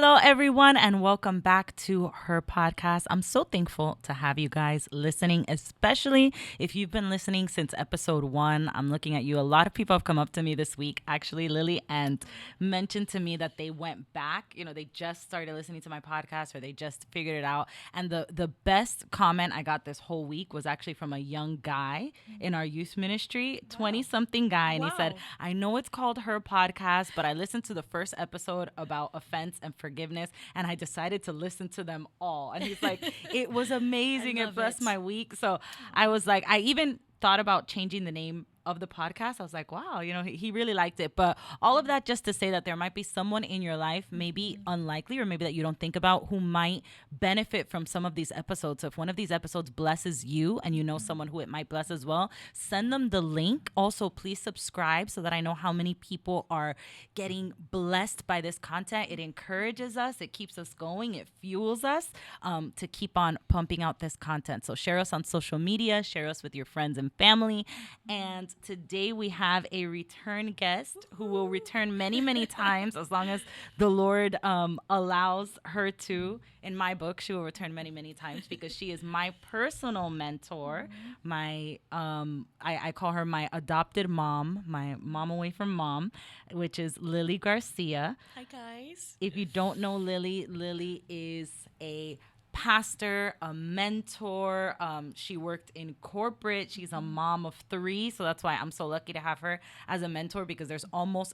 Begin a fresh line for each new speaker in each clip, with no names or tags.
Hello, everyone, and welcome back to her podcast. I'm so thankful to have you guys listening, especially if you've been listening since episode 1. I'm looking at you. A lot of people have come up to me this week, actually, Lily, and mentioned to me that they went back. You know, they just started listening to my podcast or they just figured it out. And the best comment I got this whole week was actually from a young guy in our youth ministry, 20-something guy. And he said, I know it's called Her Podcast, but I listened to the first episode about offense and forgiveness, and I decided to listen to them all. And he's like, it was amazing. It blessed my week. So I was like, I even thought about changing the name of the podcast. I was like, wow, you know, he really liked it. But all of that just to say that there might be someone in your life, maybe unlikely, or maybe that you don't think about, who might benefit from some of these episodes. So if one of these episodes blesses you and you know someone who it might bless as well, send them the link. Also, please subscribe so that I know how many people are getting blessed by this content. It encourages us. It keeps us going. It fuels us to keep on pumping out this content. So share us on social media, share us with your friends and family. And today we have a return guest who will return many, many times as long as the Lord allows her to. In my book, she will return many, many times because she is my personal mentor. My I call her my adopted mom, my mom away from mom, which is Lily Garcia.
Hi, guys.
If you don't know Lily, Lily is a pastor, a mentor. She worked in corporate. She's a mom of 3. So that's why I'm so lucky to have her as a mentor, because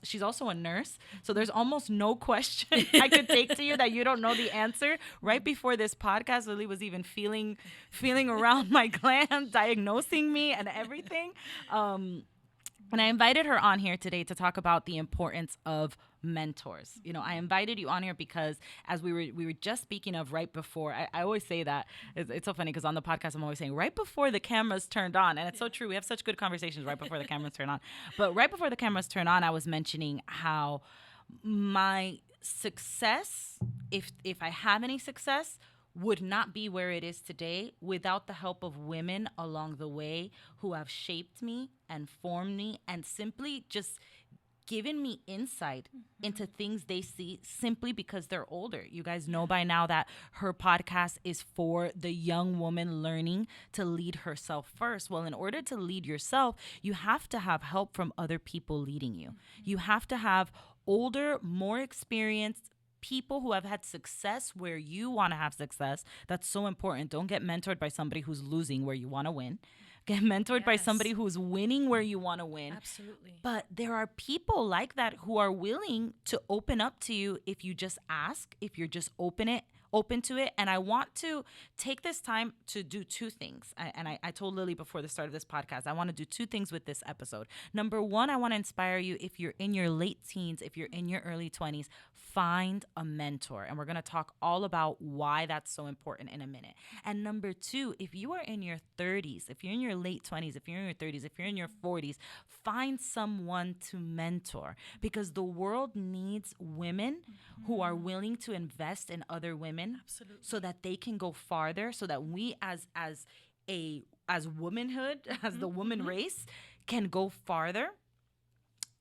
she's also a nurse. So there's almost no question I could take to you that you don't know the answer. Right before this podcast, Lily was even feeling around my gland, diagnosing me and everything. And I invited her on here today to talk about the importance of mentors. You know, I invited you on here because as we were just speaking of right before, I always say that, it's so funny because on the podcast I'm always saying right before the cameras turned on, and it's so true. We have such good conversations right before the cameras turn on. But right before the cameras turn on, I was mentioning how my success, if I have any success, would not be where it is today without the help of women along the way who have shaped me and formed me and simply just given me insight into things they see simply because they're older. You guys know by now that her podcast is for the young woman learning to lead herself first. Well, in order to lead yourself, you have to have help from other people leading you. You have to have older, more experienced people who have had success where you want to have success. That's so important. Don't get mentored by somebody who's losing where you want to win. Get mentored by somebody who's winning where you want to win.
Absolutely.
But there are people like that who are willing to open up to you if you just ask, if you're just open to it. And I want to take this time to do 2 things. I told Lily before the start of this podcast, I want to do 2 things with this episode. Number 1, I want to inspire you. If you're in your late teens, if you're in your early 20s, find a mentor. And we're going to talk all about why that's so important in a minute. And number 2, if you are in your 30s, if you're in your late 20s, if you're in your 30s, if you're in your 40s, find someone to mentor, because the world needs women who are willing to invest in other women.
Absolutely.
So that they can go farther, so that we as womanhood, as the woman race, can go farther.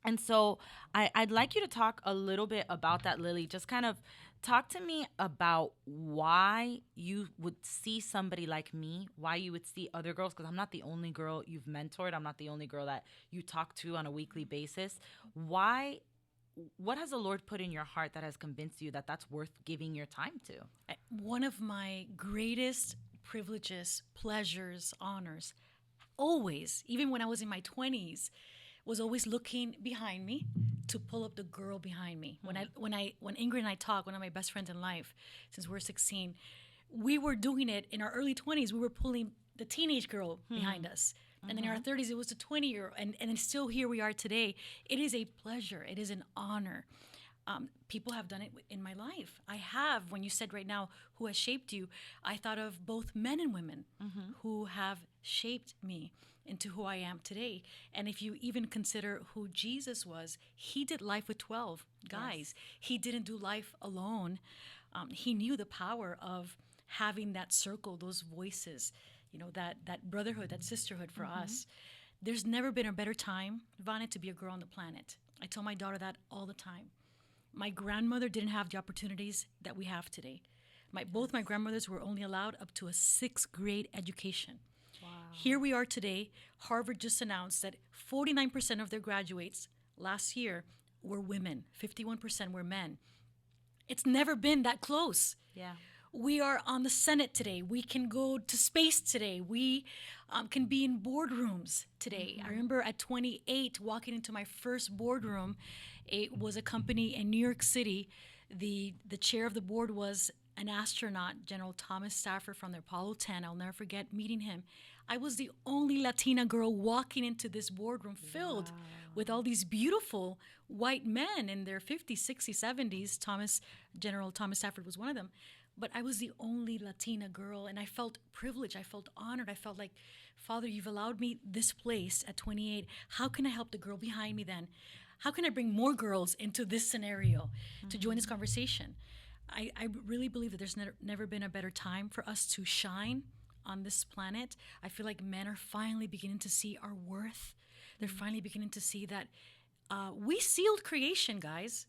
And so I'd like you to talk a little bit about that, Lily. Just kind of talk to me about why you would see somebody like me, why you would see other girls, because I'm not the only girl you've mentored. I'm not the only girl that you talk to on a weekly basis. What has the Lord put in your heart that has convinced you that that's worth giving your time to?
One of my greatest privileges, pleasures, honors, always, even when I was in my 20s, was always looking behind me to pull up the girl behind me. When Ingrid and I talk, one of my best friends in life, since we're 16, we were doing it in our early 20s. We were pulling the teenage girl behind us. And then in our 30s, it was a 20-year-old. And then still here we are today. It is a pleasure. It is an honor. People have done it in my life. I have, when you said right now, who has shaped you, I thought of both men and women who have shaped me into who I am today. And if you even consider who Jesus was, he did life with 12 guys. Yes. He didn't do life alone. He knew the power of having that circle, those voices, you know, that brotherhood, that sisterhood for us. There's never been a better time, Vanna, to be a girl on the planet. I tell my daughter that all the time. My grandmother didn't have the opportunities that we have today. Both my grandmothers were only allowed up to a sixth grade education.
Wow.
Here we are today. Harvard just announced that 49% of their graduates last year were women, 51% were men. It's never been that close.
Yeah.
We are on the Senate today. We can go to space today. We can be in boardrooms today. I remember at 28 walking into my first boardroom. It was a company in New York City. The chair of the board was an astronaut, General Thomas Stafford from the Apollo 10. I'll never forget meeting him. I was the only Latina girl walking into this boardroom filled with all these beautiful white men in their 50s, 60s, 70s. General Thomas Stafford was one of them. But I was the only Latina girl, and I felt privileged. I felt honored. I felt like, Father, you've allowed me this place at 28. How can I help the girl behind me then? How can I bring more girls into this scenario to join this conversation? I really believe that there's never been a better time for us to shine on this planet. I feel like men are finally beginning to see our worth. They're finally beginning to see that we sealed creation, guys.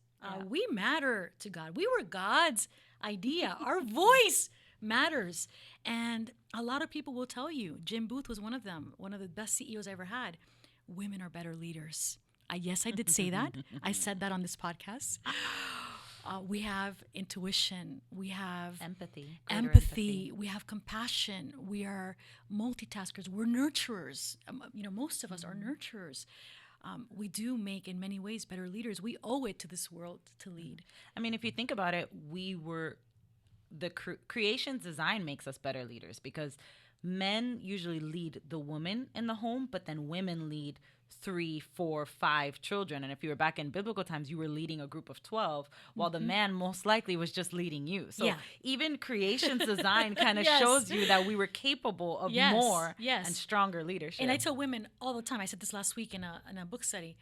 We matter to God. We were God's idea. Our voice matters. And a lot of people will tell you, Jim Booth was one of them, one of the best CEOs I ever had. Women are better leaders. Yes, I did say that. I said that on this podcast. We have intuition. We have empathy. We have compassion. We are multitaskers. We're nurturers. Most of us are nurturers. We do make, in many ways, better leaders. We owe it to this world to lead.
I mean, if you think about it, the creation's design makes us better leaders because men usually lead the woman in the home, but then women lead 3, 4, 5 children. And if you were back in biblical times, you were leading a group of 12, while the man most likely was just leading you. So even creation's design kind of shows you that we were capable of more and stronger leadership.
And I tell women all the time, I said this last week in a book study,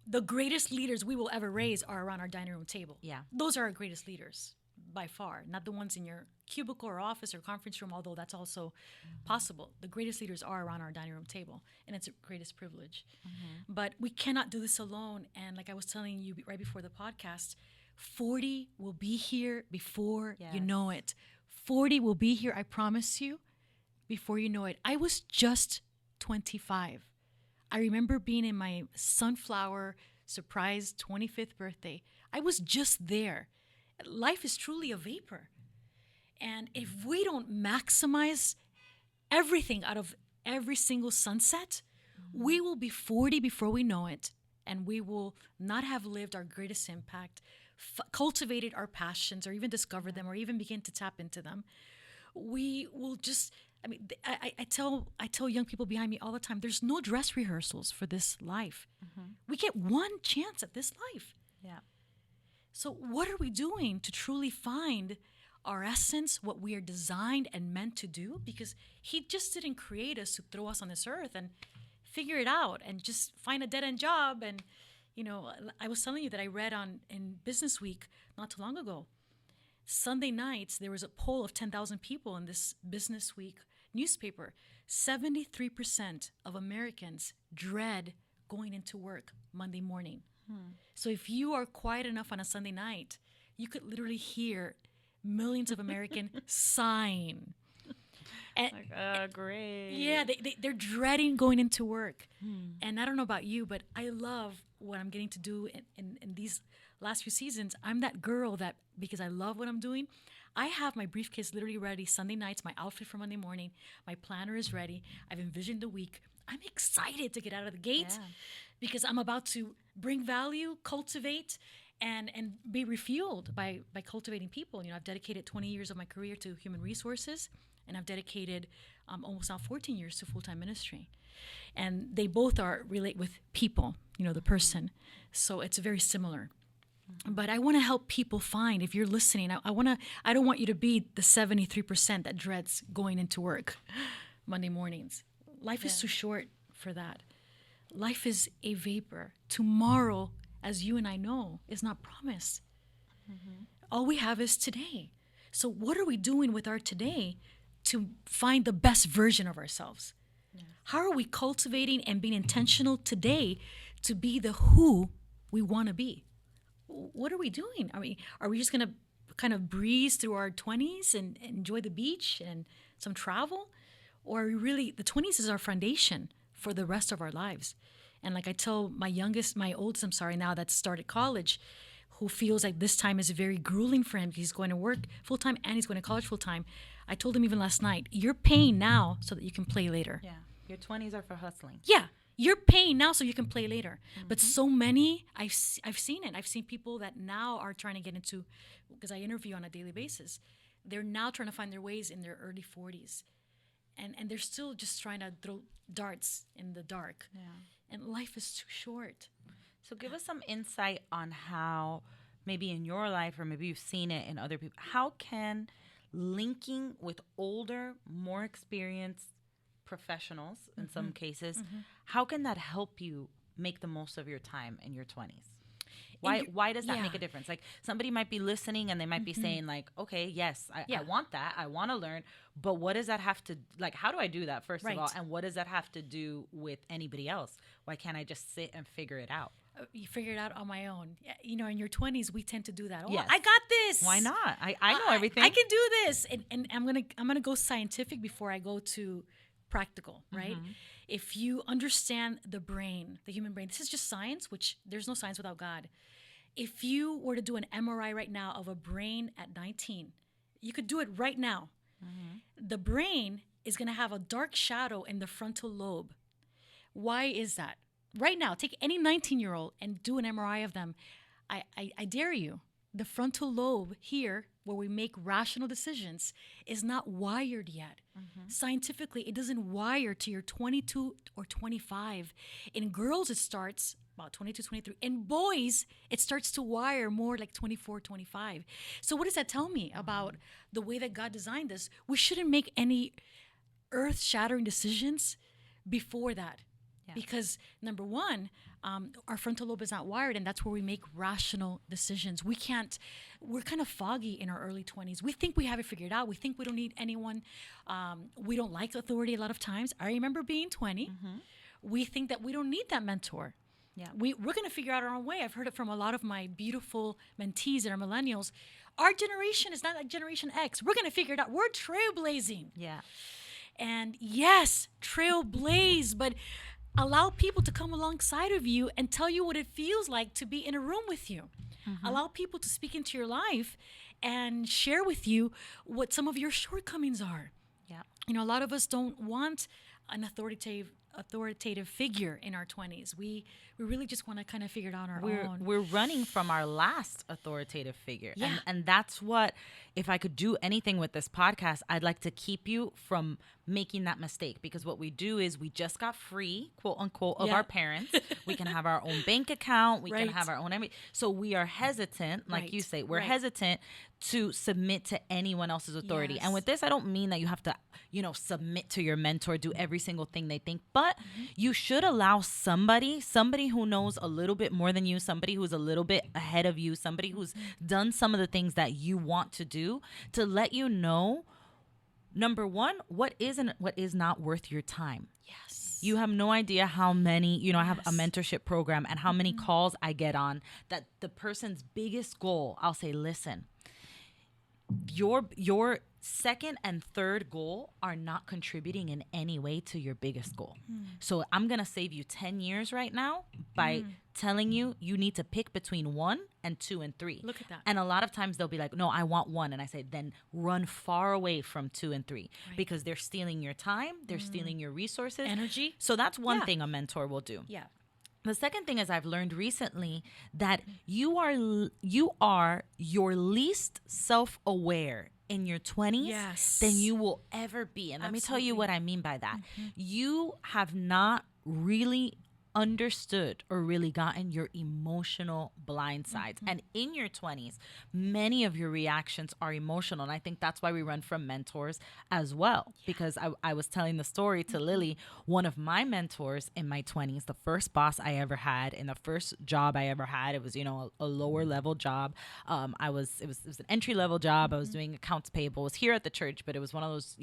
the greatest leaders we will ever raise are around our dining room table.
Yeah.
Those are our greatest leaders by far, not the ones in your cubicle or office or conference room, although that's also possible. The greatest leaders are around our dining room table, and it's a greatest privilege. But we cannot do this alone. And like I was telling you right before the podcast, 40 will be here before you know it. 40 will be here, I promise you, before you know it. I was just 25. I remember being in my sunflower surprise 25th birthday. I was just there. Life is truly a vapor. And if we don't maximize everything out of every single sunset, we will be 40 before we know it. And we will not have lived our greatest impact, cultivated our passions, or even discovered them, or even begin to tap into them. We will just, I tell young people behind me all the time, there's no dress rehearsals for this life. We get one chance at this life.
Yeah.
So what are we doing to truly find our essence, what we are designed and meant to do? Because he just didn't create us to throw us on this earth and figure it out and just find a dead-end job. And, I was telling you that I read in Business Week not too long ago. Sunday nights, there was a poll of 10,000 people in this Business Week newspaper. 73% of Americans dread going into work Monday morning. So if you are quiet enough on a Sunday night, you could literally hear millions of Americans sighing.
Great.
Yeah, they're dreading going into work. And I don't know about you, but I love what I'm getting to do in these last few seasons. I'm that girl that, because I love what I'm doing, I have my briefcase literally ready Sunday nights, my outfit for Monday morning, my planner is ready. I've envisioned the week. I'm excited to get out of the gate because I'm about to bring value, cultivate, and be refueled by cultivating people. I've dedicated 20 years of my career to human resources, and I've dedicated almost now 14 years to full-time ministry. And they both relate with people, the person. So it's very similar. But I want to help people find, if you're listening, I don't want you to be the 73% that dreads going into work Monday mornings. Life is too short for that. Life is a vapor. Tomorrow, as you and I know, is not promised. All we have is today. So what are we doing with our today to find the best version of ourselves? How are we cultivating and being intentional today to be the who we want to be? what are we doing? Are we just going to kind of breeze through our 20s and enjoy the beach and some travel? Or are we really, the 20s is our foundation for the rest of our lives. And like I tell my oldest, I'm sorry, now that started college, who feels like this time is very grueling for him because he's going to work full time and he's going to college full time. I told him even last night, you're paying now so that you can play later.
Yeah. Your 20s are for hustling.
Yeah. You're paying now so you can play later. But so many, I've seen it. I've seen people that now are trying to get into, because I interview on a daily basis, they're now trying to find their ways in their early 40s. And they're still just trying to throw darts in the dark.
Yeah.
And life is too short.
So give us some insight on how, maybe in your life, or maybe you've seen it in other people, how can linking with older, more experienced professionals in some cases, how can that help you make the most of your time in your 20s? Why does that make a difference? Like, somebody might be listening and they might be saying like, okay, yes, I want that. I want to learn. But what does that have to, like, how do I do that, first of all? And what does that have to do with anybody else? Why can't I just sit and figure it out?
You figure it out on my own. You know, in your 20s, we tend to do that. Oh,
Yes.
I got this.
Why not? I know everything.
I can do this. And I'm gonna go scientific before I go to practical, right? If you understand the brain, the human brain, this is just science, which there's no science without God. If you were to do an MRI right now of a brain at 19, you could do it right now. The brain is going to have a dark shadow in the frontal lobe. Why is that? Right now, take any 19-year-old and do an MRI of them. I dare you. The frontal lobe here, where we make rational decisions, is not wired yet. Scientifically, it doesn't wire to your 22 or 25. In girls, it starts about 22, 23. In boys, it starts to wire more like 24, 25. So what does that tell me about the way that God designed us? We shouldn't make any earth-shattering decisions before that. Yeah. Because number one, our frontal lobe is not wired, and that's where we make rational decisions. We're kind of foggy in our early 20s. We think we have it figured out. We think we don't need anyone. We don't like authority a lot of times. I remember being 20. We think that we don't need that mentor. Yeah, we're going to figure out our own way. I've heard it from a lot of my beautiful mentees that are millennials. Our generation is not like Generation X. We're going to figure it out. We're trailblazing. Yeah. And yes, trailblaze, but allow people to come alongside of you and tell you what it feels like to be in a room with you. Allow people to speak into your life and share with you what some of your shortcomings are. Yeah. You know, a lot of us don't want an authoritative figure in our 20s. We really just want to kind of figure it out on our own.
We're running from our last authoritative figure. Yeah. And that's what, if I could do anything with this podcast, I'd like to keep you from making that mistake, because what we do is we just got free, quote unquote, of our parents. We can have our own bank account. We can have our own everything. So we are hesitant, like you say, we're hesitant to submit to anyone else's authority. Yes. And with this, I don't mean that you have to, submit to your mentor, do every single thing they think, but you should allow somebody who knows a little bit more than you, somebody who's a little bit ahead of you, somebody who's done some of the things that you want to do, to let you know, number one, what is and what is not worth your time. Yes. You have no idea how many, I have a mentorship program, and how many calls I get on that the person's biggest goal, I'll say, listen, your second and third goal are not contributing in any way to your biggest goal. So I'm going to save you 10 years right now by telling you need to pick between 1 and 2 and 3.
Look at that.
And a lot of times they'll be like, no, I want 1. And I say, then run far away from 2 and 3, because they're stealing your time. They're stealing your resources.
Energy.
So that's one thing a mentor will do.
Yeah.
The second thing is, I've learned recently that you are your least self-aware in your 20s than you will ever be. And let me tell you what I mean by that. You have not really understood or really gotten your emotional blind sides. And in your 20s, many of your reactions are emotional. And I think that's why we run from mentors as well. Because I was telling the story to Lily, one of my mentors in my 20s, the first boss I ever had, in the first job I ever had, it was, a lower level job. It was an entry level job. I was doing accounts payable. It was here at the church, but it was one of those,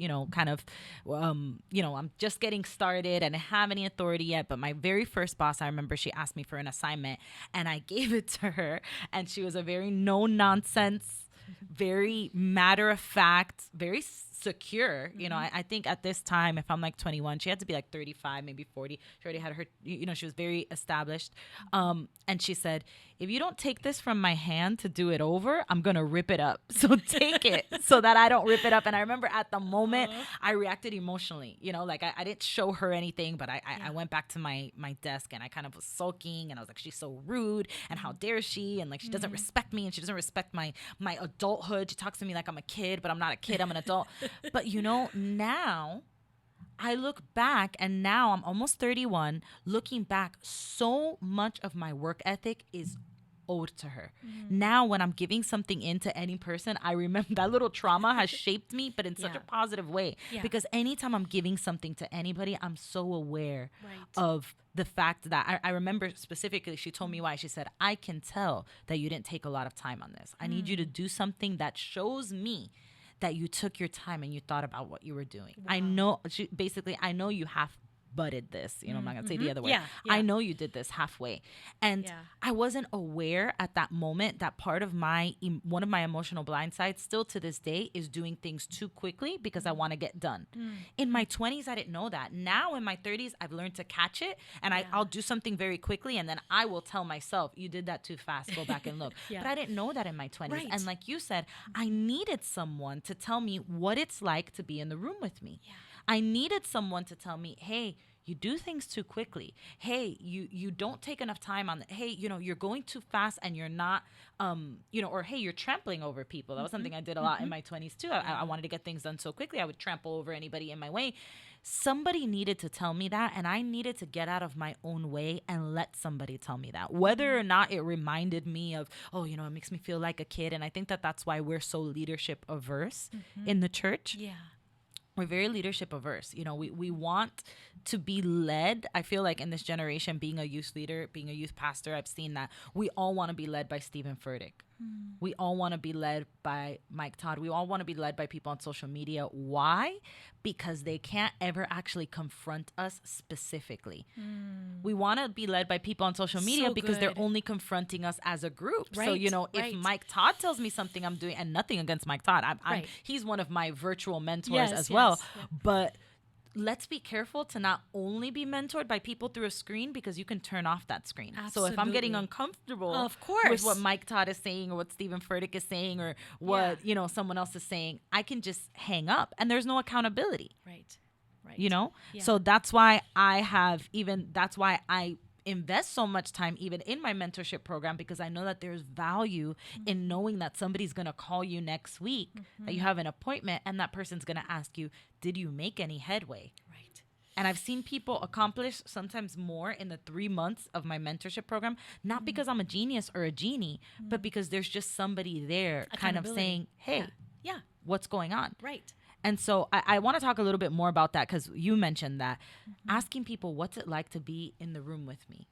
I'm just getting started. I didn't have any authority yet. But my very first first boss, I remember she asked me for an assignment and I gave it to her. And she was a very no nonsense, very matter of fact, very secure. You know, I think at this time, if I'm like 21, she had to be like 35, maybe 40. She already had her, you know, she was very established. And she said, if you don't take this from my hand to do it over, I'm going to rip it up. So take it so that I don't rip it up. And I remember at the moment I reacted emotionally, you know, like I didn't show her anything, but I went back to my desk and I kind of was sulking and I was like, she's so rude and how dare she? And like, she doesn't respect me and she doesn't respect my adulthood. She talks to me like I'm a kid, but I'm not a kid. I'm an adult. But you know, now I look back and now I'm almost 31. Looking back, so much of my work ethic is owed to her. Now when I'm giving something in to any person, I remember that little trauma has shaped me, but in such a positive way. Because anytime I'm giving something to anybody, I'm so aware of the fact that I remember specifically, she told me why. She said, I can tell that you didn't take a lot of time on this. I need you to do something that shows me that you took your time and you thought about what you were doing. I know, I know you half butted this, you know, I'm not gonna say the other way. I know you did this halfway. And I wasn't aware at that moment that part of one of my emotional blind sides still to this day is doing things too quickly because I want to get done. In my 20s, I didn't know that. Now in my 30s, I've learned to catch it and I'll do something very quickly and then I will tell myself, you did that too fast, go back and look. But I didn't know that in my 20s. And like you said, I needed someone to tell me what it's like to be in the room with me. I needed someone to tell me, hey, you do things too quickly. Hey, you don't take enough time on hey, you know, you're going too fast and you're not, you know, or hey, you're trampling over people. That was something I did a lot in my 20s too. I wanted to get things done so quickly. I would trample over anybody in my way. Somebody needed to tell me that, and I needed to get out of my own way and let somebody tell me that. Whether or not it reminded me of, oh, you know, it makes me feel like a kid. And I think that that's why we're so leadership averse in the church. We're very leadership averse. You know, we want to be led. I feel like in this generation, being a youth leader, being a youth pastor, I've seen that we all want to be led by Stephen Furtick. We all want to be led by Mike Todd. We all want to be led by people on social media. Why? Because they can't ever actually confront us specifically. We want to be led by people on social media because they're only confronting us as a group. So, you know, if Mike Todd tells me something I'm doing, and nothing against Mike Todd, he's one of my virtual mentors as well. But let's be careful to not only be mentored by people through a screen because you can turn off that screen. So if I'm getting uncomfortable with what Mike Todd is saying or what Stephen Furtick is saying or what, you know, someone else is saying, I can just hang up and there's no accountability. You know? So that's why that's why I invest so much time even in my mentorship program, because I know that there's value in knowing that somebody's going to call you next week, that you have an appointment and that person's going to ask you, did you make any headway? And I've seen people accomplish sometimes more in the 3 months of my mentorship program, not because I'm a genius or a genie, but because there's just somebody there kind of saying, hey, what's going on? And so I want to talk a little bit more about that because you mentioned that. Asking people, what's it like to be in the room with me?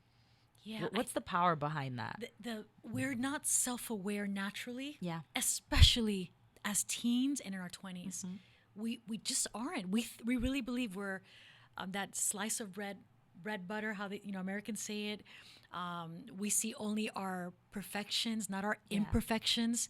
What's the power behind that?
We're not self-aware naturally, especially as teens and in our 20s. We just aren't. We really believe we're that slice of bread butter, how Americans say it. We see only our perfections, not our imperfections.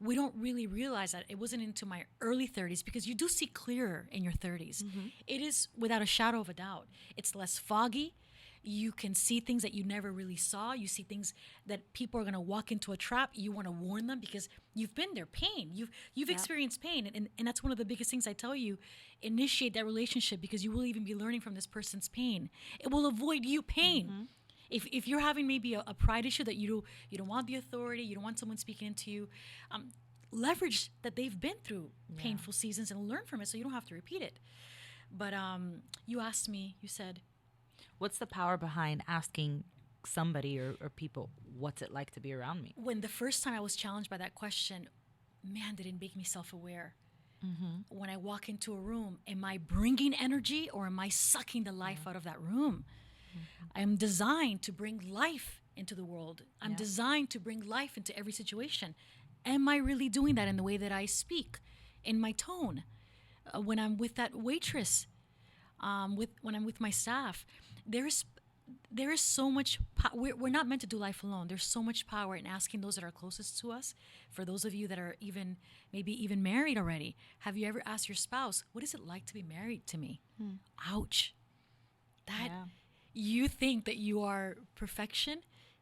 We don't really realize that. It wasn't into my early 30s, because you do see clearer in your 30s. It is without a shadow of a doubt. It's less foggy. You can see things that you never really saw. You see things that people are going to walk into a trap. You want to warn them because you've been there. Pain. You've experienced pain. And that's one of the biggest things I tell you. Initiate that relationship, because you will even be learning from this person's pain. It will avoid you pain. If you're having maybe a pride issue that you don't want the authority, you don't want someone speaking into you, leverage that they've been through painful seasons and learn from it so you don't have to repeat it. But you asked me, you said,
what's the power behind asking somebody or people, what's it like to be around me?
When the first time I was challenged by that question, man, did it make me self-aware. When I walk into a room, am I bringing energy or am I sucking the life out of that room? I am designed to bring life into the world. I'm designed to bring life into every situation. Am I really doing that in the way that I speak, in my tone? When I'm with that waitress, when I'm with my staff, there's there is so much we're not meant to do life alone. There's so much power in asking those that are closest to us. For those of you that are even married already, have you ever asked your spouse, what is it like to be married to me? Ouch. That you think that you are perfection,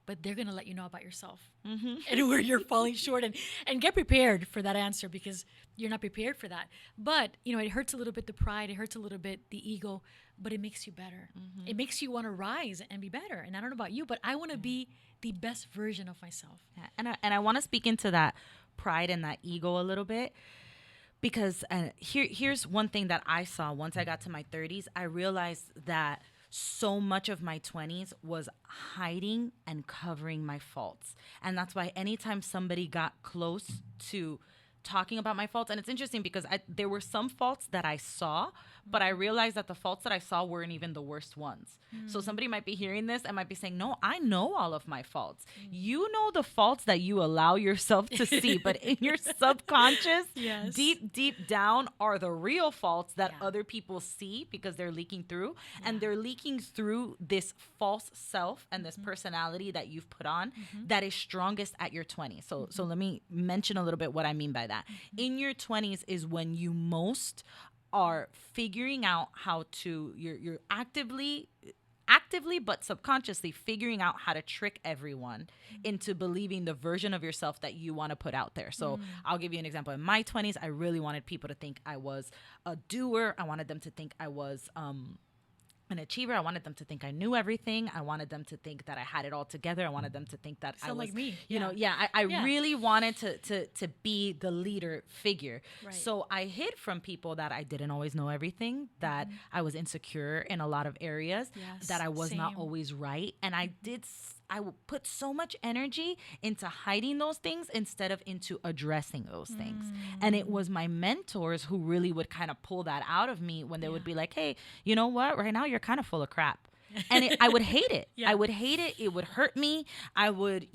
but they're going to let you know about yourself and where you're falling short, and get prepared for that answer, because you're not prepared for that. But, it hurts a little bit, the pride, it hurts a little bit, the ego, but it makes you better. It makes you want to rise and be better. And I don't know about you, but I want to be the best version of myself.
Yeah. And I want to speak into that pride and that ego a little bit, because here's one thing that I saw once I got to my 30s. I realized that so much of my 20s was hiding and covering my faults. And that's why anytime somebody got close to talking about my faults, and it's interesting because there were some faults that I saw, but I realized that the faults that I saw weren't even the worst ones. So somebody might be hearing this and might be saying, no, I know all of my faults. You know the faults that you allow yourself to see, but in your subconscious, deep down are the real faults that other people see because they're leaking through. And they're leaking through this false self and this personality that you've put on that is strongest at your 20s. So let me mention a little bit what I mean by that. In your 20s is when you most are figuring out how to, you're actively but subconsciously figuring out how to trick everyone into believing the version of yourself that you want to put out there. So I'll give you an example. In my 20s, I really wanted people to think I was a doer. I wanted them to think I was an achiever. I wanted them to think I knew everything. I wanted them to think that I had it all together. I wanted them to think that I was
like me.
I really wanted to be the leader figure.
Right.
So I hid from people that I didn't always know everything, that I was insecure in a lot of areas, that I was not always right. And I put so much energy into hiding those things instead of into addressing those things. And it was my mentors who really would kind of pull that out of me when they would be like, hey, you know what? Right now you're kind of full of crap. And I would hate it. I would hate it. It would hurt me. I would,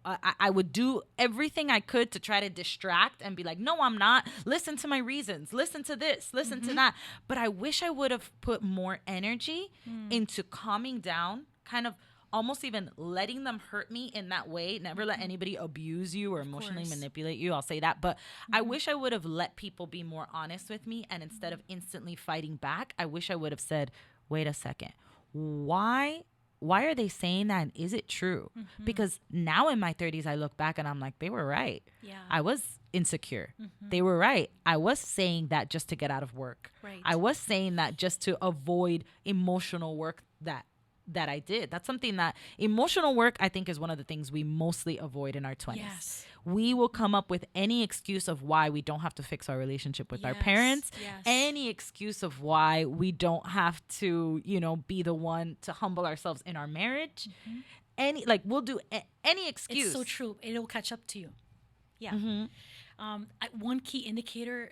I would do everything I could to try to distract and be like, no, I'm not. Listen to my reasons. Listen to this. Listen to that. But I wish I would have put more energy into calming down, kind of almost even letting them hurt me in that way. Never let anybody abuse you or emotionally manipulate you. I'll say that. But I wish I would have let people be more honest with me. And instead of instantly fighting back, I wish I would have said, wait a second. Why are they saying that? And is it true? Because now in my 30s, I look back and I'm like, they were right.
Yeah.
I was insecure. They were right. I was saying that just to get out of work.
Right.
I was saying that just to avoid emotional work that I did. That's something that emotional work, I think, is one of the things we mostly avoid in our 20s.
Yes.
We will come up with any excuse of why we don't have to fix our relationship with our parents, any excuse of why we don't have to, be the one to humble ourselves in our marriage. We'll do any excuse.
It's so true. It'll catch up to you. Yeah. One key indicator,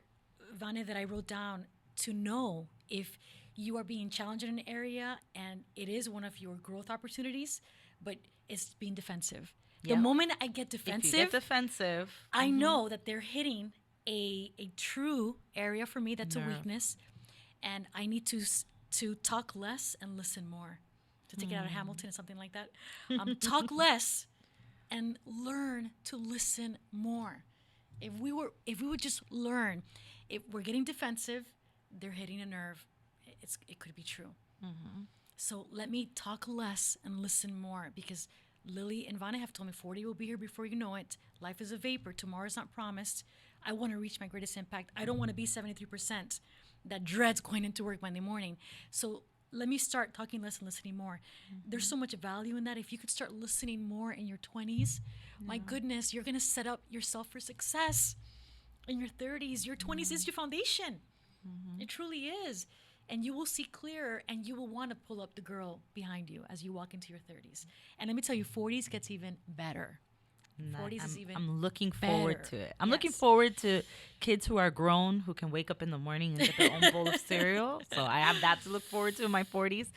Vane, that I wrote down to know if you are being challenged in an area and it is one of your growth opportunities, but it's being defensive. The moment I get defensive, I know that they're hitting a true area for me that's a weakness, and I need to talk less and listen more. To take it out of Hamilton or something like that. Talk less and learn to listen more. If we would just learn, if we're getting defensive, they're hitting a nerve. It could be true. So let me talk less and listen more, because Lily and Vanna have told me 40 will be here before you know it. Life is a vapor. Tomorrow's not promised. I want to reach my greatest impact. I don't want to be 73% that dreads going into work Monday morning. So let me start talking less and listening more. There's so much value in that. If you could start listening more in your 20s, my goodness, you're going to set up yourself for success in your 30s. Your 20s is your foundation. It truly is. And you will see clearer, and you will want to pull up the girl behind you as you walk into your 30s. And let me tell you, 40s gets even better. 40s is even
I'm looking forward to it. I'm looking forward to kids who are grown, who can wake up in the morning and get their own bowl of cereal. So I have that to look forward to in my 40s.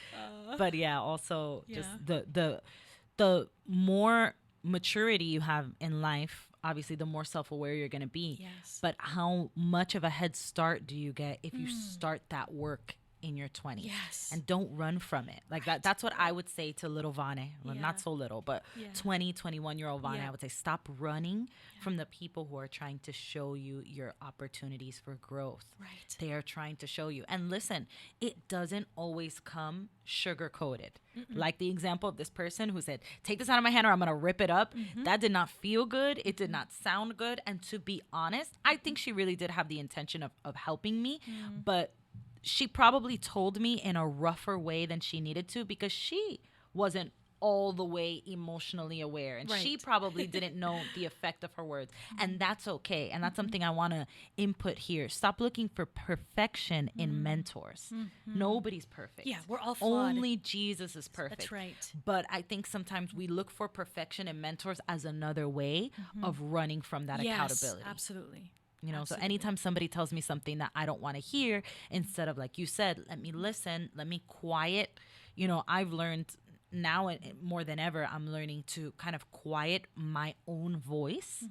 But also just the more maturity you have in life, obviously the more self-aware you're going to be.
Yes.
But how much of a head start do you get if you start that work in your 20s.
Yes.
And don't run from it. Like that's what I would say to little Vane. Well, not so little, but 20, 21-year-old Vane. I would say stop running from the people who are trying to show you your opportunities for growth.
Right.
They are trying to show you. And listen, it doesn't always come sugar-coated. Like the example of this person who said, take this out of my hand or I'm going to rip it up. That did not feel good. It did not sound good. And to be honest, I think she really did have the intention of helping me. But she probably told me in a rougher way than she needed to because she wasn't all the way emotionally aware. And she probably didn't know the effect of her words. And that's okay. And that's something I want to input here. Stop looking for perfection in mentors. Nobody's perfect.
Yeah, we're all flawed.
Only Jesus is perfect.
That's right.
But I think sometimes we look for perfection in mentors as another way of running from that accountability.
Absolutely.
You know, so anytime somebody tells me something that I don't want to hear, instead of, like you said, let me listen, let me quiet. You know, I've learned now more than ever, I'm learning to kind of quiet my own voice.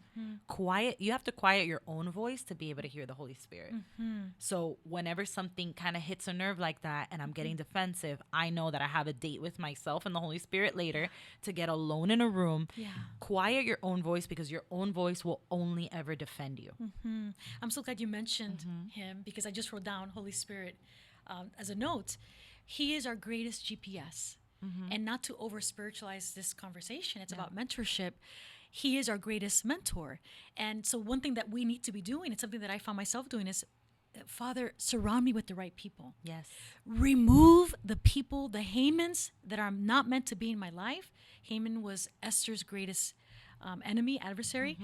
You have to quiet your own voice to be able to hear the Holy Spirit. So whenever something kind of hits a nerve like that and I'm getting defensive, I know that I have a date with myself and the Holy Spirit later to get alone in a room. Quiet your own voice because your own voice will only ever defend you.
I'm so glad you mentioned him because I just wrote down Holy Spirit as a note. He is our greatest GPS. And not to over spiritualize this conversation, it's about mentorship. He is our greatest mentor. And so one thing that we need to be doing, it's something that I found myself doing, is Father, surround me with the right people.
Yes.
Remove the people, the Hamans that are not meant to be in my life. Haman was Esther's greatest enemy, adversary.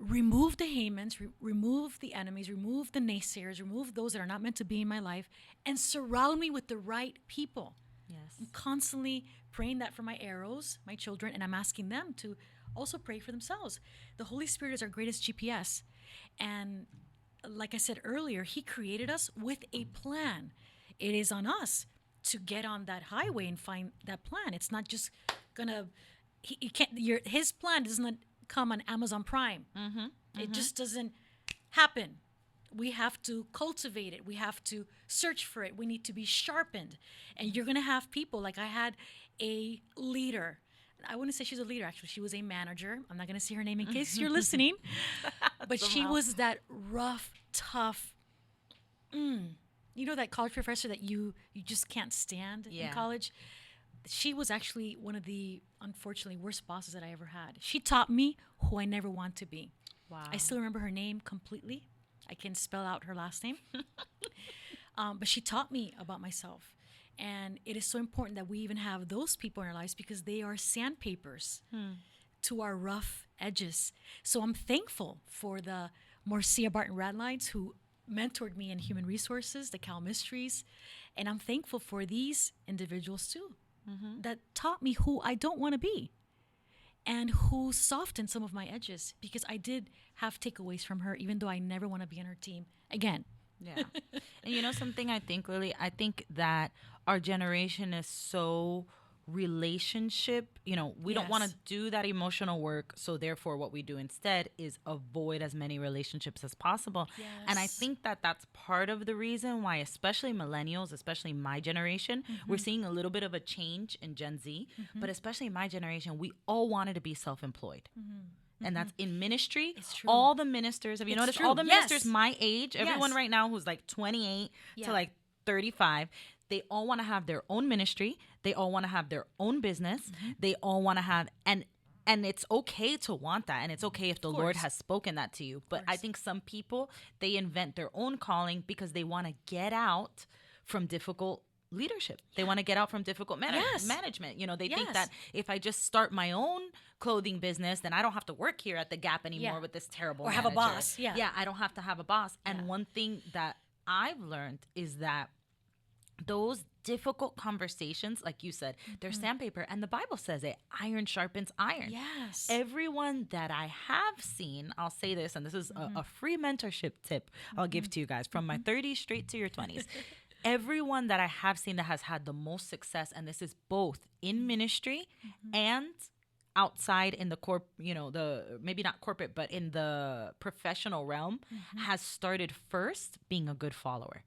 Remove the Hamans, remove the enemies, remove the naysayers, remove those that are not meant to be in my life, and surround me with the right people.
Yes.
I'm constantly praying that for my arrows, my children, and I'm asking them to also pray for themselves. The Holy Spirit is our greatest GPS. And like I said earlier, He created us with a plan. It is on us to get on that highway and find that plan. It's not just gonna, His plan doesn't come on Amazon Prime. It just doesn't happen. We have to cultivate it. We have to search for it. We need to be sharpened. And you're going to have people, like I had a leader. I wouldn't say she's a leader, actually. She was a manager. I'm not going to say her name in case you're listening. But she was that rough, tough, you know, that college professor that you just can't stand in college? She was actually one of the, unfortunately, worst bosses that I ever had. She taught me who I never want to be.
Wow.
I still remember her name completely. I can spell out her last name. But she taught me about myself. And it is so important that we even have those people in our lives because they are sandpapers to our rough edges. So I'm thankful for the Marcia Barton Radlines who mentored me in human resources, the Cal Mysteries. And I'm thankful for these individuals too that taught me who I don't want to be. And who softened some of my edges because I did have takeaways from her, even though I never want to be on her team again.
Yeah. And you know something I think, Lily? I think that our generation is so relationship. You know, we don't want to do that emotional work. So therefore, what we do instead is avoid as many relationships as possible.
Yes.
And I think that that's part of the reason why, especially millennials, especially my generation, we're seeing a little bit of a change in Gen Z. But especially my generation, we all wanted to be self-employed. And that's in ministry.
It's true.
All the ministers, have you noticed? All the ministers my age, everyone right now who's like 28 to like 35, they all want to have their own ministry. They all want to have their own business. They all want to have, and it's okay to want that. And it's okay if the Lord has spoken that to you. But I think some people, they invent their own calling because they want to get out from difficult leadership. They want to get out from difficult management. You know, they think that if I just start my own clothing business, then I don't have to work here at the Gap anymore with this terrible
or
manager.
have a boss. Yeah,
I don't have to have a boss. And one thing that I've learned is that those difficult conversations, like you said, they're sandpaper. And the Bible says it, iron sharpens iron.
Yes.
Everyone that I have seen, I'll say this, and this is a free mentorship tip I'll give to you guys from my 30s straight to your 20s. Everyone that I have seen that has had the most success, and this is both in ministry and outside in the the maybe not corporate, but in the professional realm, has started first being a good follower.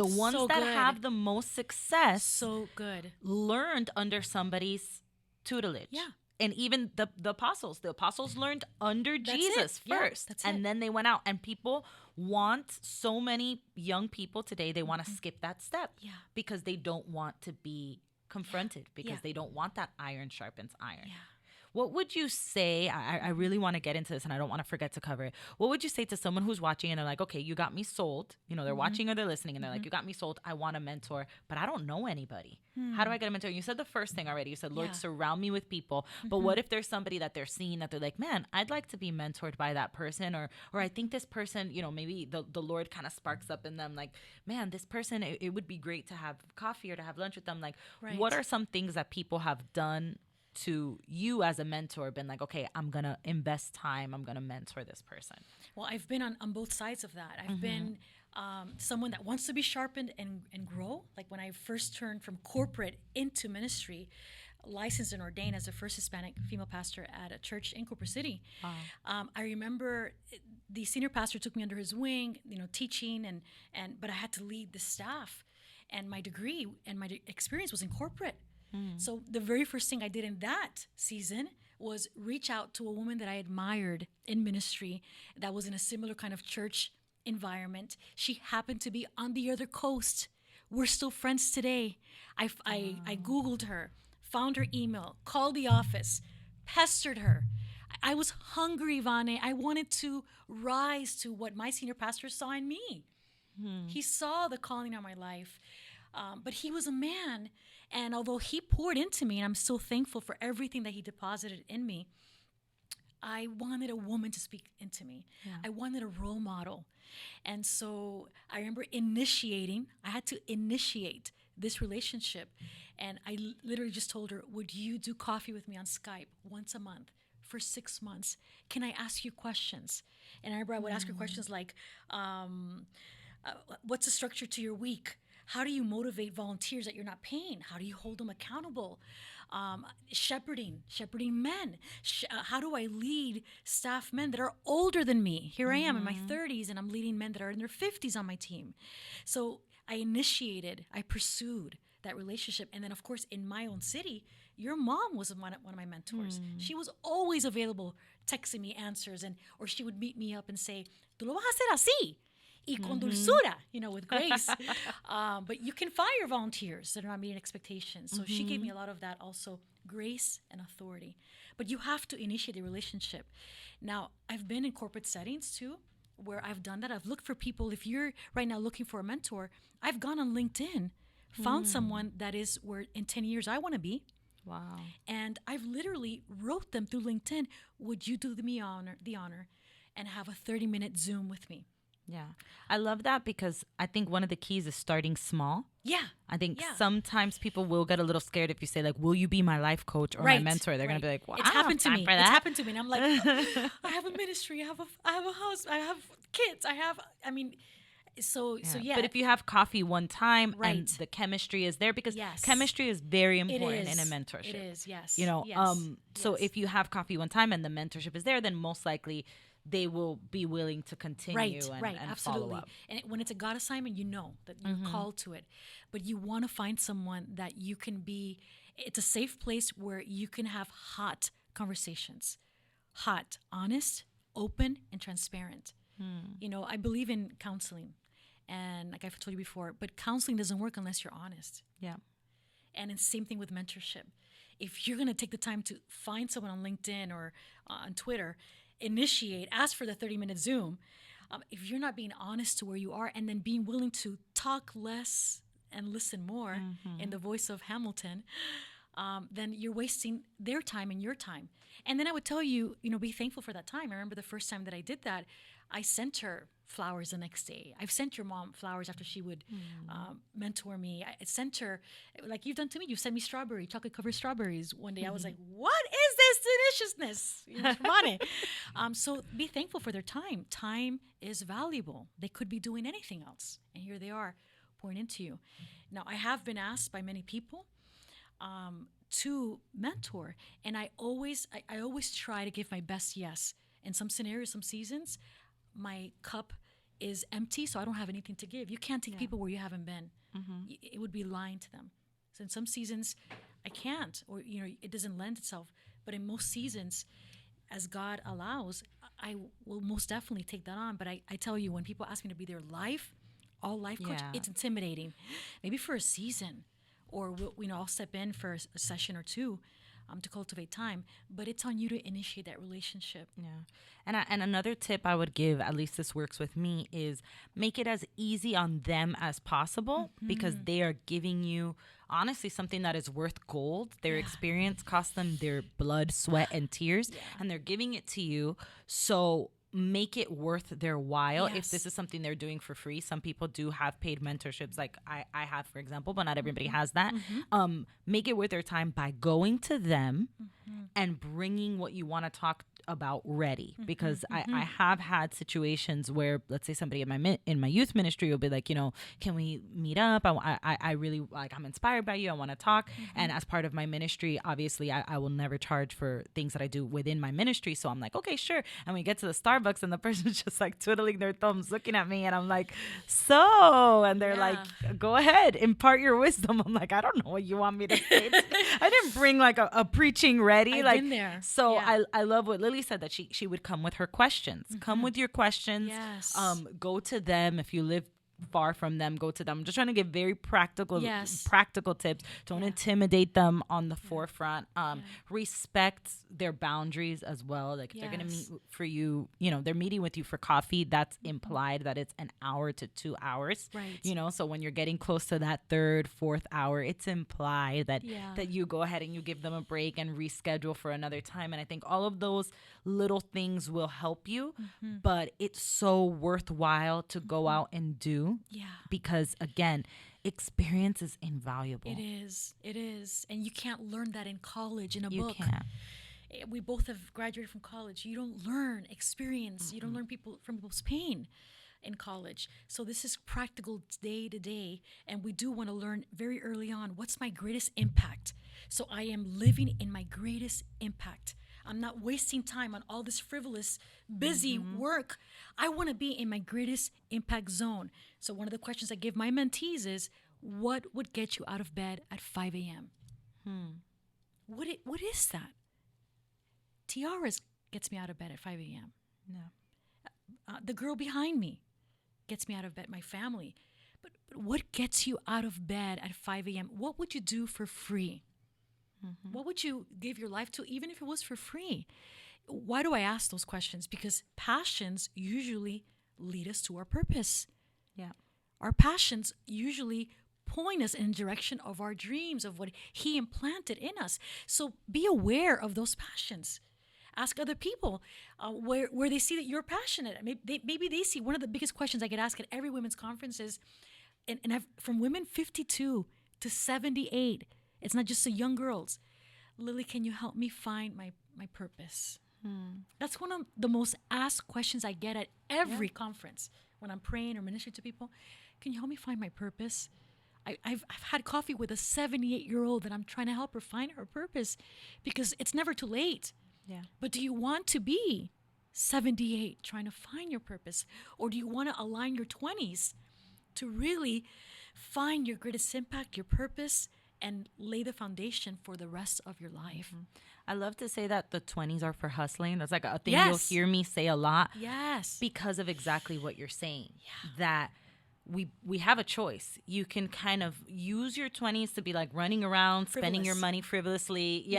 The ones
so
that
good.
have the most success
So good.
learned under somebody's tutelage.
Yeah.
And even the apostles. The apostles learned under
That's
Jesus
it. Yeah,
first.
that's
and
it.
then they went out. And people want, so many young people today, they want to skip that step.
Yeah.
Because they don't want to be confronted. Because
Yeah.
they don't want that iron sharpens iron.
Yeah.
What would you say? I really want to get into this and I don't want to forget to cover it. What would you say to someone who's watching and they're like, okay, you got me sold. You know, they're watching or they're listening and they're like, you got me sold. I want a mentor, but I don't know anybody. How do I get a mentor? You said the first thing already. You said, Lord,
Yeah.
surround me with people. But what if there's somebody that they're seeing that they're like, man, I'd like to be mentored by that person. Or I think this person, you know, maybe the Lord kind of sparks up in them like, man, this person, it would be great to have coffee or to have lunch with them. Like, what are some things that people have done to you as a mentor, been like, okay, I'm going to invest time, I'm going to mentor this person?
Well, I've been on both sides of that. I've been someone that wants to be sharpened and grow. Like when I first turned from corporate into ministry, licensed and ordained as the first Hispanic female pastor at a church in Cooper City. I remember the senior pastor took me under his wing, you know, teaching, but I had to lead the staff. And my degree and my experience was in corporate. So the very first thing I did in that season was reach out to a woman that I admired in ministry that was in a similar kind of church environment. She happened to be on the other coast. We're still friends today. I Googled her, found her email, called the office, pestered her. I was hungry, Vane. I wanted to rise to what my senior pastor saw in me. He saw the calling on my life. But he was a man. And although he poured into me, and I'm still thankful for everything that he deposited in me, I wanted a woman to speak into me. Yeah. I wanted a role model. And so I remember I had to initiate this relationship. And I literally just told her, would you do coffee with me on Skype once a month for 6 months? Can I ask you questions? And I remember I would ask her questions like, what's the structure to your week? How do you motivate volunteers that you're not paying? How do you hold them accountable? Shepherding men. How do I lead staff men that are older than me? Here I am in my 30s, and I'm leading men that are in their 50s on my team. So I pursued that relationship. And then, of course, in my own city, your mom was one of my mentors. She was always available, texting me answers, or she would meet me up and say, "Tú lo vas a hacer así. Y con dulzura," you know, with grace. But you can fire volunteers that are not meeting expectations. So she gave me a lot of that also, grace and authority. But you have to initiate a relationship. Now, I've been in corporate settings too, where I've done that. I've looked for people. If you're right now looking for a mentor, I've gone on LinkedIn, found someone that is where in 10 years I want to be.
Wow.
And I've literally wrote them through LinkedIn, would you do me the honor and have a 30-minute Zoom with me?
Yeah. I love that because I think one of the keys is starting small.
Yeah.
I think sometimes people will get a little scared if you say like, will you be my life coach or my mentor? They're going to be like, well,
it's happened to me.
It's
happened to me. And I'm like, I have a ministry. I have a house. I have kids. So yeah.
But if you have coffee one time and the chemistry is there, because chemistry is very important in a mentorship.
It is, yes.
You know, so if you have coffee one time and the mentorship is there, then most likely they will be willing to continue and
absolutely.
follow up.
And when it's a God assignment, you know that you're called to it. But you want to find someone that you can be, it's a safe place where you can have hot conversations. Hot, honest, open, and transparent. You know, I believe in counseling. And like I've told you before, but counseling doesn't work unless you're honest.
Yeah.
And it's the same thing with mentorship. If you're going to take the time to find someone on LinkedIn or on Twitter, ask for the 30-minute Zoom. If you're not being honest to where you are and then being willing to talk less and listen more in the voice of Hamilton, then you're wasting their time and your time. And then I would tell you, be thankful for that time. I remember the first time that I did that, I sent her flowers the next day. I've sent your mom flowers after she would mentor me. I sent her, like you've done to me, you sent me chocolate-covered strawberries one day. I was like, what is this deliciousness? So be thankful for their time. Time is valuable. They could be doing anything else. And here they are pouring into you. Now, I have been asked by many people to mentor. And I always try to give my best yes. In some scenarios, some seasons, my cup is empty, so I don't have anything to give. You can't take people where you haven't been. It would be lying to them. So in some seasons, I can't, or it doesn't lend itself. But in most seasons, as God allows, I will most definitely take that on. But I tell you, when people ask me to be their all life coach, it's intimidating. Maybe for a season, or I'll step in for a session or two to cultivate time. But it's on you to initiate that relationship.
Yeah. And another tip I would give, at least this works with me, is make it as easy on them as possible, because they are giving you, honestly, something that is worth gold. Their experience cost them their blood, sweat, and tears, and they're giving it to you. So make it worth their while. If this is something they're doing for free. Some people do have paid mentorships, like I have, for example, but not everybody has that. Make it worth their time by going to them and bringing what you want to talk about ready, because I have had situations where, let's say, somebody in my youth ministry will be like, can we meet up? I really, like, I'm inspired by you, I want to talk. And as part of my ministry, obviously I will never charge for things that I do within my ministry, so I'm like, okay, sure. And we get to the Starbucks and the person's just like twiddling their thumbs looking at me, and I'm like, and they're like, go ahead, impart your wisdom. I'm like, I don't know what you want me to say. I didn't bring like a preaching ready.
I've been there.
So I love what Lily said, that she would come with her questions. Come with your questions.
Yes.
Go to them. If you live far from them, go to them. I'm just trying to give very practical tips. Don't intimidate them on the forefront. Respect their boundaries as well. Like, if they're going to meet for you, they're meeting with you for coffee, that's implied that it's an hour to 2 hours.
Right.
So when you're getting close to that third, fourth hour, it's implied that you go ahead and you give them a break and reschedule for another time. And I think all of those little things will help you, but it's so worthwhile to go out and do. Because, again, experience is invaluable.
It is. And you can't learn that in college, in a book.
You can't.
We both have graduated from college. You don't learn experience. You don't learn from people's pain in college. So this is practical day to day. And we do want to learn very early on, what's my greatest impact? So I am living in my greatest impact. I'm not wasting time on all this frivolous, busy work. I want to be in my greatest impact zone. So one of the questions I give my mentees is, what would get you out of bed at 5 a.m.? What is that? Tiaras gets me out of bed at 5 a.m.
No.
The girl behind me gets me out of bed, my family. But what gets you out of bed at 5 a.m.? What would you do for free? What would you give your life to, even if it was for free? Why do I ask those questions? Because passions usually lead us to our purpose. Our passions usually point us in the direction of our dreams, of what He implanted in us. So be aware of those passions. Ask other people where they see that you're passionate. Maybe they see. One of the biggest questions I get asked at every women's conference is, and from women 52 to 78, it's not just the young girls. Lily, can you help me find my purpose? That's one of the most asked questions I get at every conference when I'm praying or ministering to people. Can you help me find my purpose? I've had coffee with a 78-year-old that I'm trying to help her find her purpose, because it's never too late. But do you want to be 78 trying to find your purpose? Or do you want to align your 20s to really find your greatest impact, your purpose, and lay the foundation for the rest of your life?
I love to say that the 20s are for hustling. That's like a thing you'll hear me say a lot. Because of exactly what you're saying. That we have a choice. You can kind of use your 20s to be like running around, spending your money frivolously,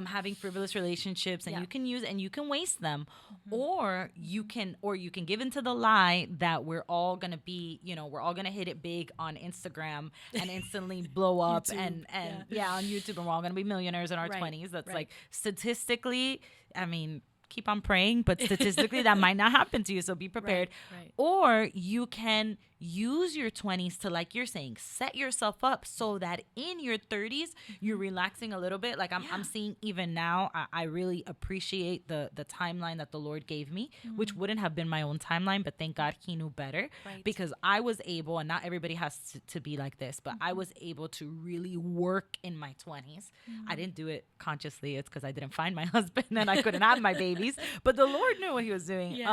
having frivolous relationships, and you can waste them, or you can give into the lie that we're all gonna be, we're all gonna hit it big on Instagram and instantly blow up and on YouTube, and we're all gonna be millionaires in our 20s. That's like, statistically, I mean, keep on praying, but statistically that might not happen to you, so be prepared. Or you can use your 20s to, like you're saying, set yourself up so that in your 30s, you're relaxing a little bit. Like I'm seeing even now, I really appreciate the timeline that the Lord gave me, which wouldn't have been my own timeline, but thank God he knew better, because I was able, and not everybody has to be like this, but I was able to really work in my 20s. I didn't do it consciously. It's because I didn't find my husband and I couldn't have my babies, but the Lord knew what he was doing.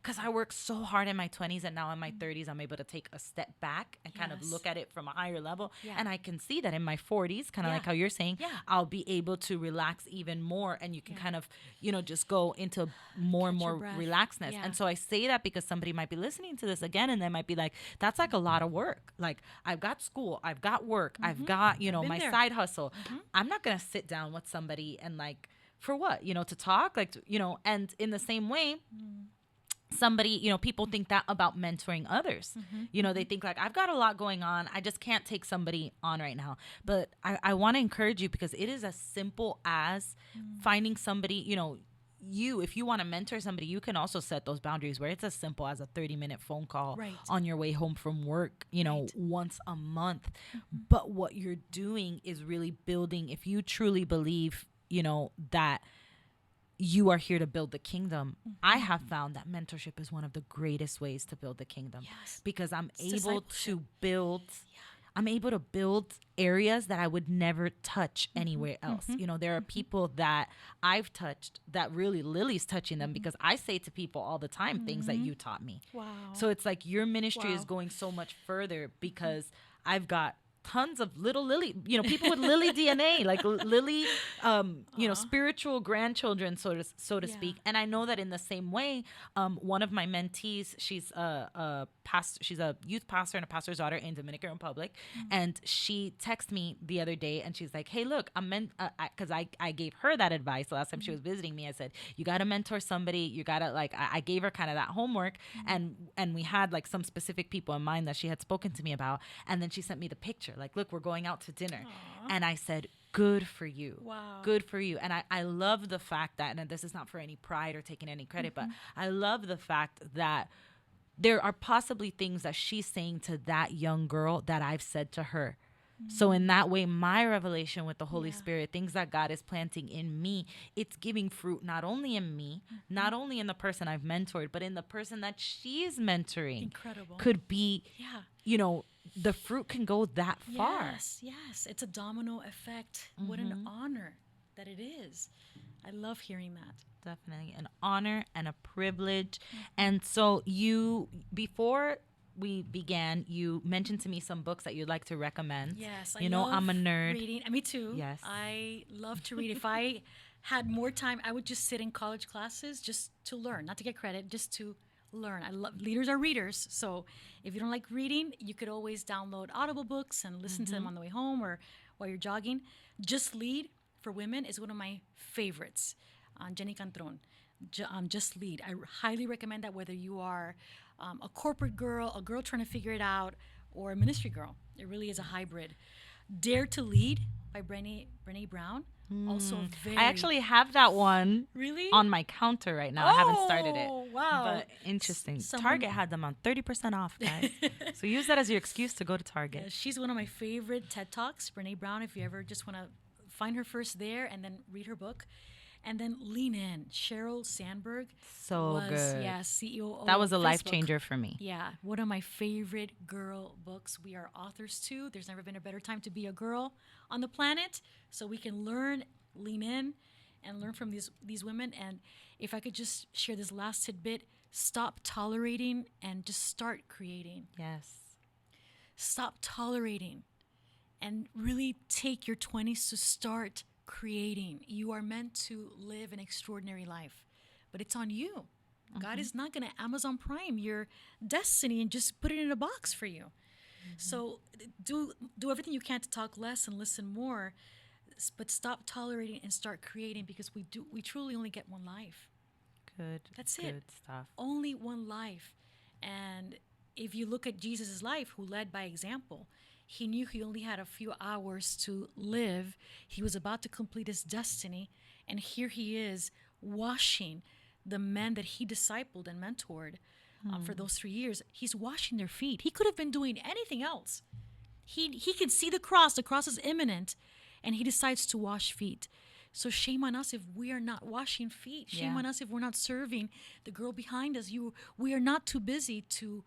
Because I worked so hard in my 20s, and now in my 30s, I'm able to take a step back and kind of look at it from a higher level. And I can see that in my 40s, kind of like how you're saying, I'll be able to relax even more, and you can kind of, just go into more and more relaxedness. And so I say that because somebody might be listening to this again, and they might be like, that's like a lot of work. Like, I've got school, I've got work, I've got, my side hustle. I'm not going to sit down with somebody and like, for what, to talk, like, and in the same way, somebody, people think that about mentoring others. They think like, I've got a lot going on, I just can't take somebody on right now. But I want to encourage you, because it is as simple as finding somebody, if you want to mentor somebody, you can also set those boundaries where it's as simple as a 30-minute phone call on your way home from work, once a month. But what you're doing is really building, if you truly believe, that you are here to build the kingdom. I have found that mentorship is one of the greatest ways to build the kingdom, because I'm able to build areas that I would never touch anywhere else. There are people that I've touched that really Lily's touching them, because I say to people all the time things that you taught me. So it's like your ministry is going so much further, because I've got tons of little Lily, people with Lily DNA, like Lily, spiritual grandchildren, so to speak. And I know that in the same way, one of my mentees, she's a youth pastor and a pastor's daughter in Dominican Republic. And she texted me the other day, and she's like, hey, look, because I gave her that advice the last time she was visiting me. I said, you got to mentor somebody. You got to, like, I gave her kind of that homework, and we had like some specific people in mind that she had spoken to me about. And then she sent me the picture. Like, look, we're going out to dinner. And I said, good for you.
Wow.
Good for you. And I love the fact that, and this is not for any pride or taking any credit, but I love the fact that there are possibly things that she's saying to that young girl that I've said to her. So in that way, my revelation with the Holy Spirit, things that God is planting in me, it's giving fruit not only in me, not only in the person I've mentored, but in the person that she's mentoring.
Incredible.
Could be, the fruit can go that far.
Yes. It's a domino effect. What an honor that it is. I love hearing that.
Definitely an honor and a privilege. And so before we began, you mentioned to me some books that you'd like to recommend.
Yes,
I love I'm a nerd.
Reading. Me too.
Yes.
I love to read. If I had more time, I would just sit in college classes just to learn, not to get credit, just to learn. I love leaders are readers. So if you don't like reading, you could always download Audible books and listen to them on the way home or while you're jogging. Just Lead for Women is one of my favorites. Jenny Cantron. Just Lead. I highly recommend that, whether you are a corporate girl, a girl trying to figure it out, or a ministry girl. It really is a hybrid. Dare to Lead by Brené Brown. Also very... I
actually have that one on my counter right now. I haven't started it.
Wow.
But interesting. Target had them on 30% off, guys. So use that as your excuse to go to Target.
Yeah, she's one of my favorite TED Talks, Brené Brown, if you ever just want to find her first there and then read her book. And then Lean In. Sheryl Sandberg
good.
Yeah, CEO.
That was a
Facebook.
life changer for me.
Yeah, one of my favorite girl books. We are authors too. There's never been a better time to be a girl on the planet, so we can learn, lean in, and learn from these women. And if I could just share this last tidbit: stop tolerating and just start creating.
Yes.
Stop tolerating, and really take your 20s to start creating. You are meant to live an extraordinary life, but it's on you. God is not going to Amazon Prime your destiny and just put it in a box for you. So do everything you can to talk less and listen more, but stop tolerating and start creating, because we truly only get one life. That's it.
Good stuff.
Only one life. And if you look at Jesus' life, who led by example, he knew he only had a few hours to live. He was about to complete his destiny. And here he is washing the men that he discipled and mentored for those 3 years, he's washing their feet. He could have been doing anything else. He could see the cross. The cross is imminent, and he decides to wash feet. So shame on us if we are not washing feet. Shame on us if we're not serving the girl behind us. We are not too busy to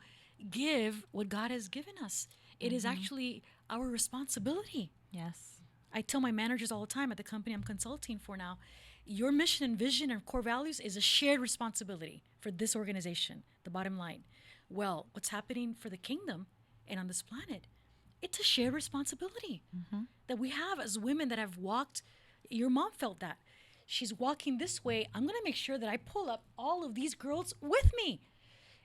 give what God has given us. It is actually our responsibility.
Yes.
I tell my managers all the time at the company I'm consulting for now, your mission and vision and core values is a shared responsibility for this organization, the bottom line. Well, what's happening for the kingdom and on this planet, it's a shared responsibility that we have as women that have walked. Your mom felt that. She's walking this way. I'm going to make sure that I pull up all of these girls with me,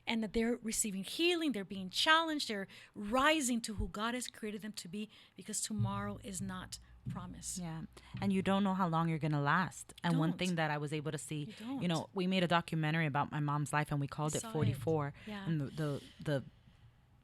and that they're receiving healing, they're being challenged, they're rising to who God has created them to be, because tomorrow is not promised.
Yeah. And you don't know how long you're going to last. And one thing that I was able to see, we made a documentary about my mom's life, and we called it 44.
Yeah.
And the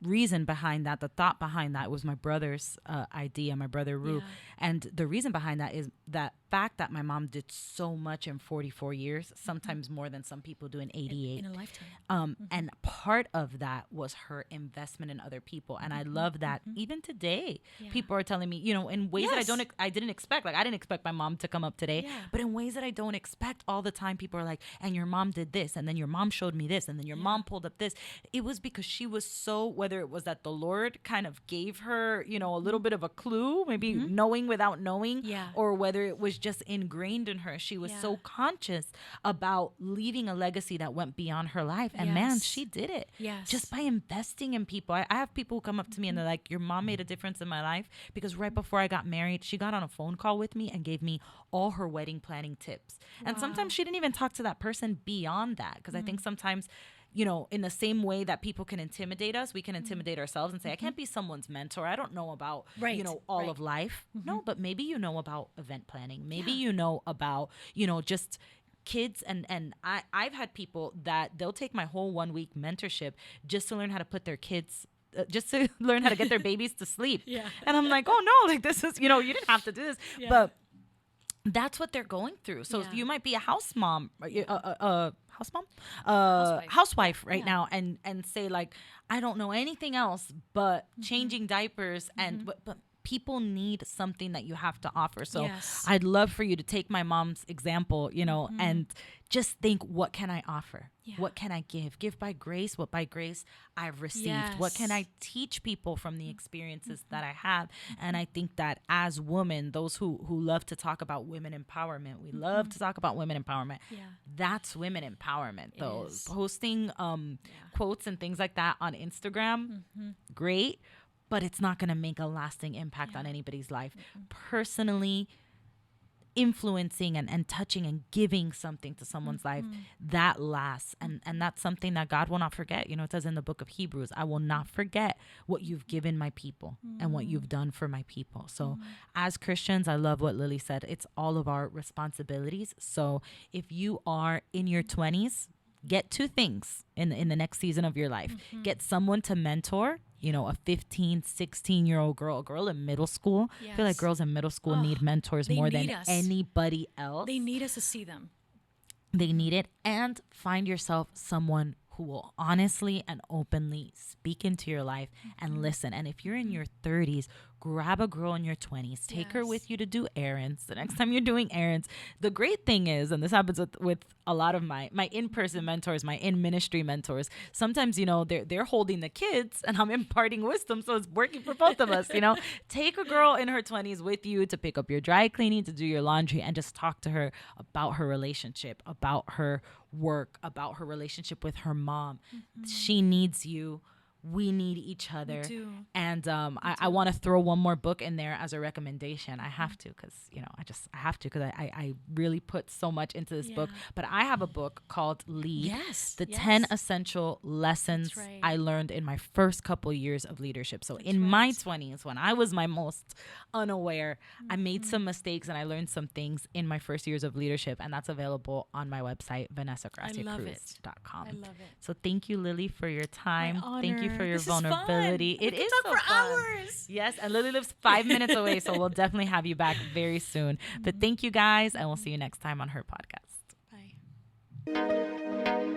reason behind that, the thought behind that, was my brother's idea, my brother Rue. And the reason behind that is that fact that my mom did so much in 44 years, sometimes more than some people do in 88.
In a lifetime.
And part of that was her investment in other people. And I love that even today, people are telling me, in ways that I didn't expect. Like, I didn't expect my mom to come up today, but in ways that I don't expect all the time, people are like, and your mom did this, and then your mom showed me this, and then your mom pulled up this. It was because she was so, whether it was that the Lord kind of gave her, a little bit of a clue, maybe knowing without knowing, or whether it was just ingrained in her. She was so conscious about leaving a legacy that went beyond her life. And man, she did it just by investing in people. I have people who come up to me and they're like, your mom made a difference in my life, because right before I got married, she got on a phone call with me and gave me all her wedding planning tips. And sometimes she didn't even talk to that person beyond that, because I think sometimes, in the same way that people can intimidate us, we can intimidate ourselves and say, I can't be someone's mentor. I don't know about, all of life. No, but maybe you know about event planning. Maybe you know about, just kids. And I've had people that they'll take my whole 1 week mentorship just to learn how to put their kids just to learn how to get their babies to sleep. And I'm like, oh no, like this is, you didn't have to do this. But that's what they're going through. So you might be a house mom, housewife right now, and say like, I don't know anything else but changing diapers, and but people need something that you have to offer. So I'd love for you to take my mom's example, and just think, what can I offer? What can I give? Give by grace what by grace I've received. What can I teach people from the experiences that I have? And I think that as women, those who love to talk about women empowerment, we love to talk about women empowerment. That's women empowerment. Those posting quotes and things like that on Instagram, great, but it's not going to make a lasting impact on anybody's life. Personally, influencing and touching and giving something to someone's life, that lasts. And that's something that God will not forget. It says in the book of Hebrews, I will not forget what you've given my people and what you've done for my people. So as Christians, I love what Lily said. It's all of our responsibilities. So if you are in your 20s, get two things in the next season of your life. Get someone to mentor, a 15, 16-year-old girl, a girl in middle school. I feel like girls in middle school need mentors more than anybody else.
They need us to see them.
They need it. And find yourself someone who will honestly and openly speak into your life and listen. And if you're in your 30s, grab a girl in your 20s, take her with you to do errands. The next time you're doing errands, the great thing is, and this happens with a lot of my in-person mentors, my in-ministry mentors, sometimes, they're holding the kids and I'm imparting wisdom. So it's working for both of us, Take a girl in her 20s with you to pick up your dry cleaning, to do your laundry, and just talk to her about her relationship, about her work, about her relationship with her mom. She needs you. We need each other.
We do.
And I want to throw one more book in there as a recommendation. I have to, because I have to, because I really put so much into this book. But I have a book called Lead. The 10 essential lessons I learned in my first couple years of leadership. So in my 20s, when I was my most unaware, I made some mistakes and I learned some things in my first years of leadership. And that's available on my website, VanessaGraciaCruz.com.
I love it.
So thank you, Lily, for your time. Thank you for your
this
vulnerability.
It is
so
for
fun.
hours.
Yes, and Lily lives 5 minutes away, so we'll definitely have you back very soon. But thank you guys, and we'll see you next time on her podcast.
Bye.